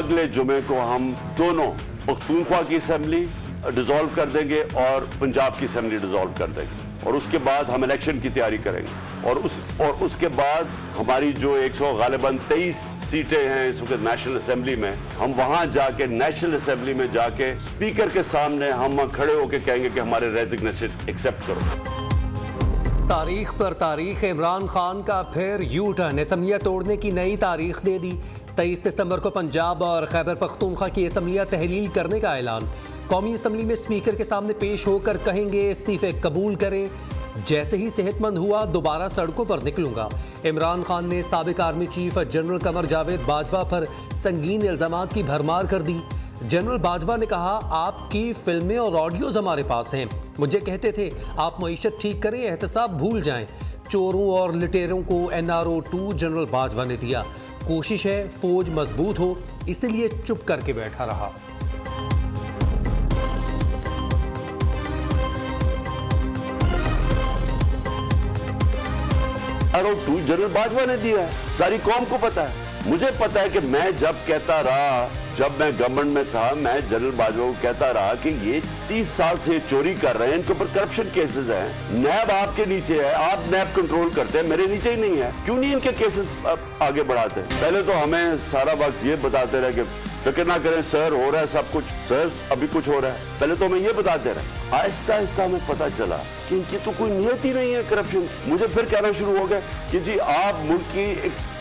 अगले जुमे को हम दोनों पख्तूनख्वा की असम्बली डिसॉल्व कर देंगे और पंजाब की असम्बली डिसॉल्व कर देंगे और उसके बाद हम इलेक्शन की तैयारी करेंगे और उसके बाद हमारी जो 100 गालिबन 23 सीटें हैं इस वक्त नेशनल असेंबली में, हम वहां जाके नेशनल असेंबली में जाके स्पीकर के सामने हम खड़े होकर कहेंगे कि हमारे रेजिग्नेशन एक्सेप्ट करो। तारीख पर तारीख, इमरान खान का फिर यू टर्न, असम्बलियां तोड़ने की नई तारीख दे दी। 23 दिसंबर को पंजाब और खैबर पख्तूनख्वा की असम्बलियां तहलील करने का ऐलान। कौमी असम्बली में स्पीकर के सामने पेश होकर कहेंगे इस्तीफे कबूल करें, जैसे ही सेहतमंद हुआ दोबारा सड़कों पर निकलूंगा। इमरान खान ने साबिक army chief general Qamar Javed Bajwa पर संगीन इल्जामात की भरमार कर दी। जनरल बाजवा ने कहा, आपकी फिल्में और ऑडियोज हमारे पास हैं, मुझे कहते थे आप मईशत ठीक करें, एहतसाब भूल जाएं। चोरों और लुटेरों को NRO 2 जनरल बाजवा ने दिया। कोशिश है फौज मजबूत हो, इसलिए चुप करके बैठा रहा। NRO 2 जनरल बाजवा ने दिया है, सारी कौम को पता है। मुझे पता है कि मैं जब कहता रहा, जब मैं गवर्नमेंट में था, मैं जनरल बाजवा को कहता रहा कि ये 30 साल से चोरी कर रहे हैं, इनके ऊपर करप्शन केसेस हैं, नैब आपके नीचे है, आप नैब कंट्रोल करते हैं, मेरे नीचे ही नहीं है, क्यों नहीं इनके केसेस आगे बढ़ाते? पहले तो हमें सारा वक्त ये बताते रहे कि फिक्र ना करें सर, हो रहा है सब कुछ, सर अभी कुछ हो रहा है। पहले तो हमें ये बताते रहे, आहिस्ता आहिस्ता हमें पता चला कि इनकी तो कोई नियत ही नहीं है करप्शन। मुझे फिर कहना शुरू हो गया कि जी आप मुल्क की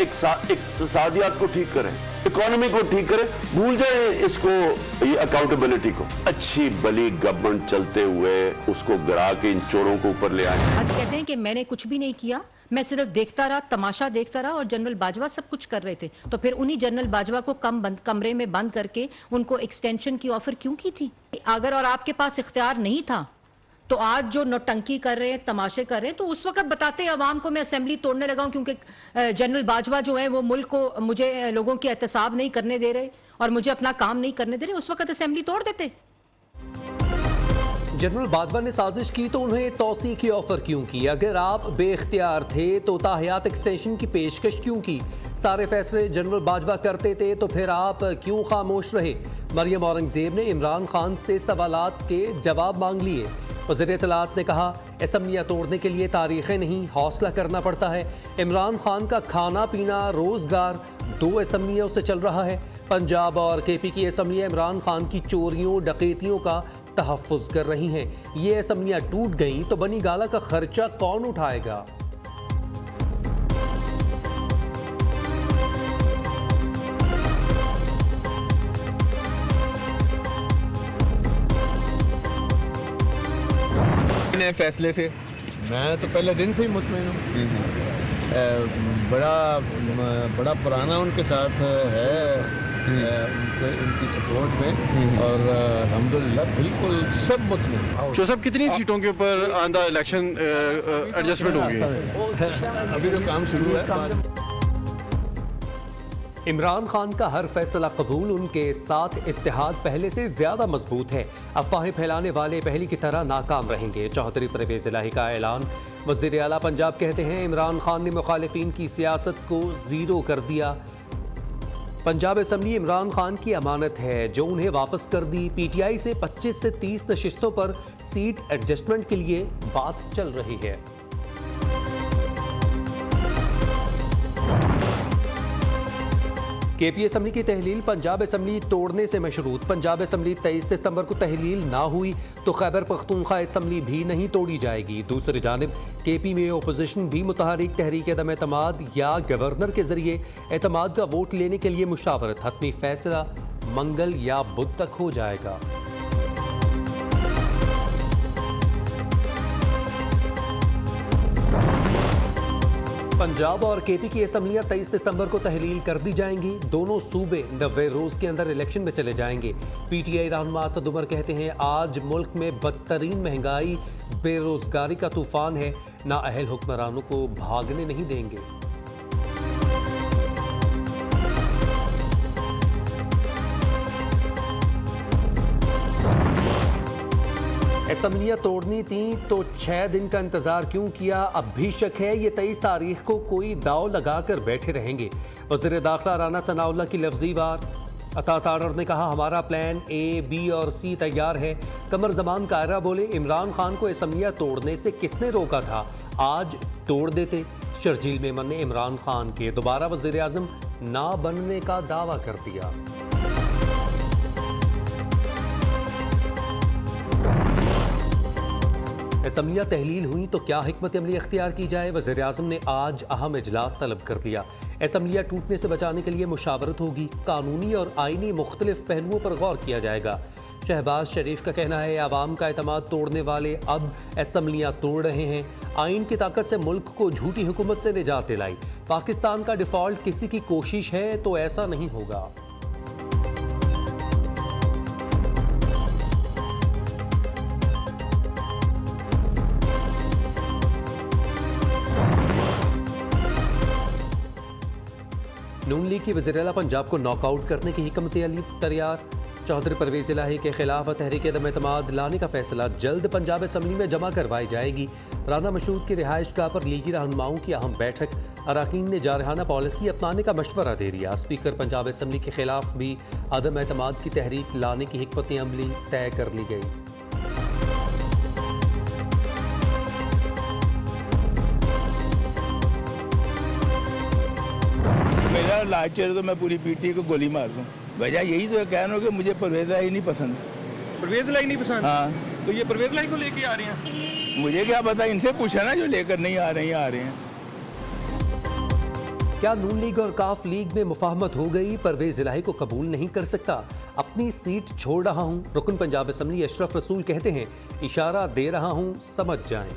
इक्तिसादियात को ठीक करें, इकोनॉमी को ठीक करें, भूल जाए इसको, ये अकाउंटेबिलिटी को। अच्छी भली गवर्नमेंट चलते हुए उसको गिरा के इन चोरों को ऊपर ले आए। आज कहते हैं कि मैंने कुछ भी नहीं किया, मैं सिर्फ देखता रहा, तमाशा देखता रहा और जनरल बाजवा सब कुछ कर रहे थे। तो फिर उन्हीं जनरल बाजवा को कमरे में बंद करके उनको एक्सटेंशन की ऑफर क्यों की थी? अगर और आपके पास इख्तियार नहीं था तो आज जो नौटंकी कर रहे हैं, तमाशे कर रहे हैं, तो उस वक्त बताते अवाम को मैं असेंबली तोड़ने लगा हूं क्योंकि जनरल बाजवा जो है वो मुल्क को, मुझे लोगों की एहतसाब नहीं करने दे रहे और मुझे अपना काम नहीं करने दे रहे, उस वक्त असेंबली तोड़ देते। जनरल बाजवा ने साजिश की तो उन्हें तौसी की ऑफर क्यों की? अगर आप बेख्तियार थे तो ताहयात एक्सटेंशन की पेशकश क्यों की? सारे फैसले जनरल बाजवा करते थे तो फिर आप क्यों खामोश रहे? मरियम औरंगजेब ने इमरान खान से सवालात के जवाब मांग लिए। वज़ीर इत्तलात ने कहा, असम्बलियाँ तोड़ने के लिए तारीखें नहीं, हौसला करना पड़ता है। इमरान खान का खाना पीना रोजगार 2 असम्बलियों से चल रहा है। पंजाब और KP की असम्बलियाँ इमरान खान की चोरियों डकैतियों का तहफ़्फ़ुज़ कर रही हैं। ये असम्बलियाँ टूट गईं तो बनी गाला का खर्चा कौन उठाएगा? नए फैसले से मैं तो पहले दिन से ही मुतमईन हूँ। बड़ा पुराना उनके साथ है, उनकी सपोर्ट में, और अल्हम्दुलिल्लाह बिल्कुल सब मुतमईन। जो सब कितनी सीटों के ऊपर आंदा इलेक्शन एडजस्टमेंट होगी? अभी तो काम शुरू है। इमरान खान का हर फैसला कबूल, उनके साथ इत्तेहाद पहले से ज्यादा मजबूत है। अफवाहें फैलाने वाले पहले की तरह नाकाम रहेंगे। चौधरी परवेज इलाही का ऐलान। वज़ीर आला पंजाब कहते हैं, इमरान खान ने मुखालिफिन की सियासत को जीरो कर दिया। पंजाब असम्बली इमरान खान की अमानत है जो उन्हें वापस कर दी। PTI से 25 से 30 नशिस्तों पर सीट एडजस्टमेंट के लिए बात चल रही है। KP असम्बली की तहलील पंजाब असम्बली तोड़ने से मशरूत। पंजाब असम्बली 23 दिसंबर को तहलील ना हुई तो खैबर पख्तूनख्वा असम्बली भी नहीं तोड़ी जाएगी। दूसरी जानिब KP में अपोजिशन भी मुतहरिक तहरीक अदम एतमाद या गवर्नर के जरिए एतमाद का वोट लेने के लिए मुशावरत। हतमी फैसला मंगल या बुध तक हो जाएगा। पंजाब और KP की असम्बलियां 23 दिसंबर को तहलील कर दी जाएंगी। दोनों सूबे 90 रोज के अंदर इलेक्शन में चले जाएंगे। PTI रहनुमा असद उमर कहते हैं, आज मुल्क में बदतरीन महंगाई, बेरोजगारी का तूफान है, नाअहल हुक्मरानों को भागने नहीं देंगे। असम्बलियां तोड़नी थी तो 6 दिन का इंतजार क्यों किया? अब भी शक है ये 23 तारीख को कोई दाव लगाकर बैठे रहेंगे। वज़ीर दाखिला राना सनाउल्लाह की लफ्जी वार। अता तारर ने कहा, हमारा प्लान ए, बी और सी तैयार है। कमर जमान कायरा बोले, इमरान खान को असम्बलियां तोड़ने से किसने रोका था, आज तोड़ देते। शर्जील मेमन ने इमरान खान के दोबारा वज़ीर आज़म ना बनने का दावा कर दिया। असम्बलियां तहलील हुई तो क्या हिकमत अमली अख्तियार की जाए, वज़ीर आज़म ने आज अहम इजलास तलब कर दिया। असम्बलियां टूटने से बचाने के लिए मुशावरत होगी, कानूनी और आईनी मुख्तलिफ पहलुओं पर गौर किया जाएगा। शहबाज शरीफ का कहना है, आवाम का एतमाद तोड़ने वाले अब असम्बलियां तोड़ रहे हैं। आइन की ताकत से मुल्क को झूठी हुकूमत से निजात दिलाई। पाकिस्तान का डिफॉल्ट किसी की कोशिश है तो ऐसा नहीं होगा। नून लीग की वज़ीर-ए-आला पंजाब को नॉकआउट करने की हिकमत अली तैयार। चौधरी परवेज इलाही के खिलाफ तहरीक अदम एतमाद लाने का फैसला जल्द पंजाब असम्बली में जमा करवाई जाएगी। राना मशहूद की रिहाइश गाह पर लीगी रहनुमाओं की अहम बैठक। अरकान ने जारहाना पॉलिसी अपनाने का मशवरा दे दिया। स्पीकर पंजाब असम्बली के खिलाफ भी अदम एतमाद की तहरीक लाने की हिकमत अमली तय कर ली गई। मेरा लाज चेहरे तो मैं पूरी पीटी को गोली मार दूं। वजह यही तो कह रहा हूँ कि मुझे परवेज लाई नहीं पसंद। परवेज लाई नहीं पसंद? हाँ, तो ये परवेज लाई को लेके आ रहे हैं? मुझे क्या पता, इनसे पूछा ना जो लेकर नहीं आ रहे हैं आ रहे हैं। क्या नून लीग और काफ लीग में मुफाहमत हो गई? परवेज इलाही को कबूल नहीं कर सकता, अपनी सीट छोड़ रहा हूं। रुकन पंजाब असम्बली अशरफ रसूल कहते हैं, इशारा दे रहा हूं, समझ जाएं।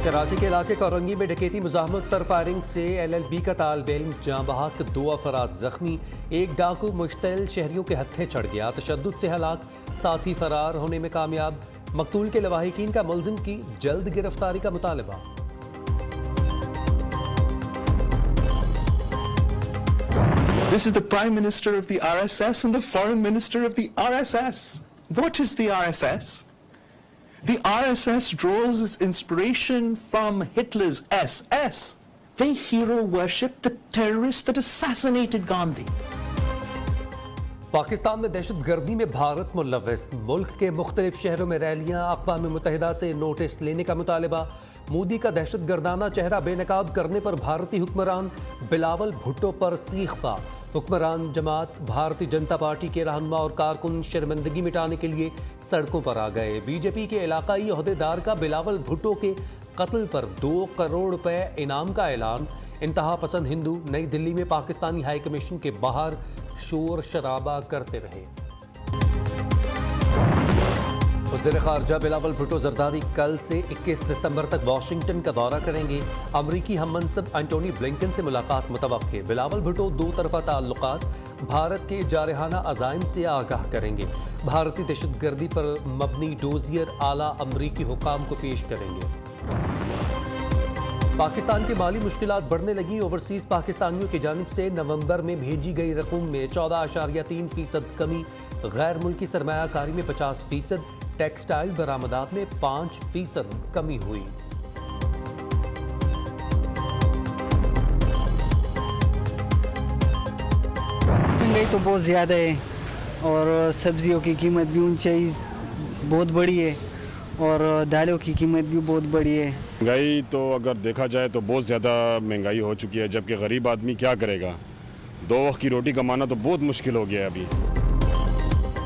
कराची के इलाके कोरंगी में डकैती मुज़ाहमत पर फायरिंग से LLB का तालिब इल्म जाँ बहक, 2 अफराद जख्मी। एक डाकू मुश्तइल शहरियों के हत्थे चढ़ गया, तशद्दुद से हलाक, साथी फरार होने में कामयाब। मकतूल के लवाहिकीन का मुलजिम की जल्द गिरफ्तारी का मुतालबा। This is the Prime Minister of the RSS and the Foreign Minister of the RSS. What is the RSS? The RSS draws its inspiration from Hitler's SS. They hero worship the terrorists that assassinated Gandhi. Pakistan में दहशतगर्दी में भारत मुलव्वस, मुल्क के मुख्तलिफ शहरों में रैलियां, अक़वाम मुत्तहिदा से नोटिस लेने का मुतालबा। मोदी का दहशतगर्दाना चेहरा बेनकाब करने पर भारतीय हुक्मरान बिलावल भुट्टो पर सीख पा। हुक्मरान जमात भारतीय जनता पार्टी के रहनुमा और कारकुन शर्मिंदगी मिटाने के लिए सड़कों पर आ गए। बीजेपी के इलाकाई ओहदेदार का बिलावल भुट्टो के कत्ल पर 2 करोड़ रुपए इनाम का ऐलान। इंतहा पसंद हिंदू नई दिल्ली में पाकिस्तानी हाई कमीशन के बाहर शोर शराबा करते रहे। वज़ीर ख़ारजा बिलावल भुट्टो ज़रदारी कल से 21 दिसंबर तक वाशिंगटन का दौरा करेंगे। अमरीकी हम मनसब एंटोनी ब्लिंकन से मुलाकात मुतवक्के। बिलावल भुट्टो 2 तरफ़ा ताल्लुकात, भारत के जारहाना अज़ाइम से आगाह करेंगे। भारतीय दहशतगर्दी पर मबनी डोजियर आला अमरीकी हुकाम को पेश करेंगे। पाकिस्तान की माली मुश्किलात बढ़ने लगी। ओवरसीज़ पाकिस्तानियों की जानिब से नवंबर में भेजी गई रकूम में 14.3% कमी। गैर मुल्की सरमायाकारी में 50%, टेक्सटाइल बरामदात में 5% कमी हुई। महंगाई तो बहुत ज़्यादा है और सब्जियों की कीमत भी ऊंचाई बहुत बड़ी है और दालों की कीमत भी बहुत बड़ी है। महंगाई तो अगर देखा जाए तो बहुत ज़्यादा महंगाई हो चुकी है, जबकि गरीब आदमी क्या करेगा। 2 वक्त की रोटी कमाना तो बहुत मुश्किल हो गया है अभी।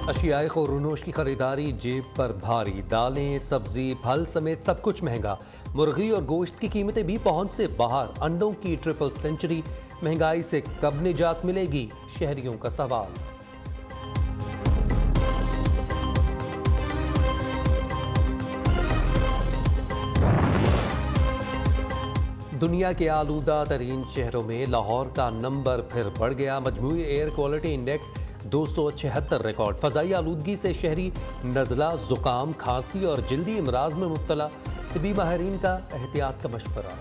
अशियाए खुर्नोश की खरीदारी जेब पर भारी। दालें, सब्जी, फल समेत सब कुछ महंगा। मुर्गी और गोश्त की कीमतें भी पहुंच से बाहर। अंडों की ट्रिपल सेंचुरी। महंगाई से कब निजात मिलेगी, शहरियों का सवाल। दुनिया के आलूदा तरीन शहरों में लाहौर का नंबर फिर बढ़ गया। मजमूई एयर क्वालिटी इंडेक्स 276 रिकॉर्ड। फ़ज़ाई आलूदगी से शहरी नज़ला, ज़ुकाम, खांसी और जल्दी इमराज में मुब्तला। तिबी माहिरीन का एहतियात का मशवरा।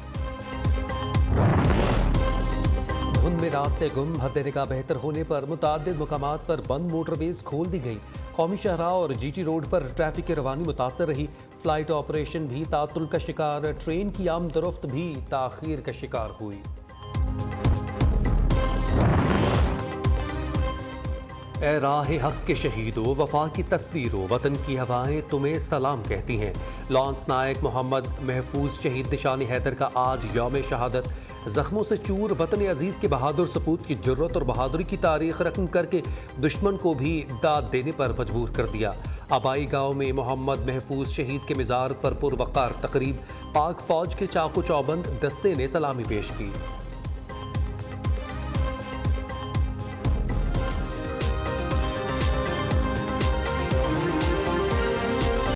धुंध में रास्ते गुम। हद निगाह बेहतर होने पर मुताद्दिद मकामात पर बंद मोटरवेज खोल दी गई। कौमी शाहराह और GT रोड पर ट्रैफिक की रवानी मुतासर रही। फ्लाइट ऑपरेशन भी तातुल का शिकार। ट्रेन की आमदरफ्त भी ताख़ीर का शिकार हुई। ए राह हक के शहीदों, वफा की तस्वीरों, वतन की हवाएं तुम्हें सलाम कहती हैं। लॉन्स नायक मोहम्मद महफूज शहीद निशानी हैदर का आज यौम शहादत। जख्मों से चूर वतन अजीज़ के बहादुर सपूत की जुर्रत और बहादुरी की तारीख रकम करके दुश्मन को भी दाद देने पर मजबूर कर दिया। आबाई गांव में मोहम्मद महफूज शहीद के मिज़ार पर पुरवकार तकरीब, पाक फौज के चाकू चौबंद दस्ते ने सलामी पेश की।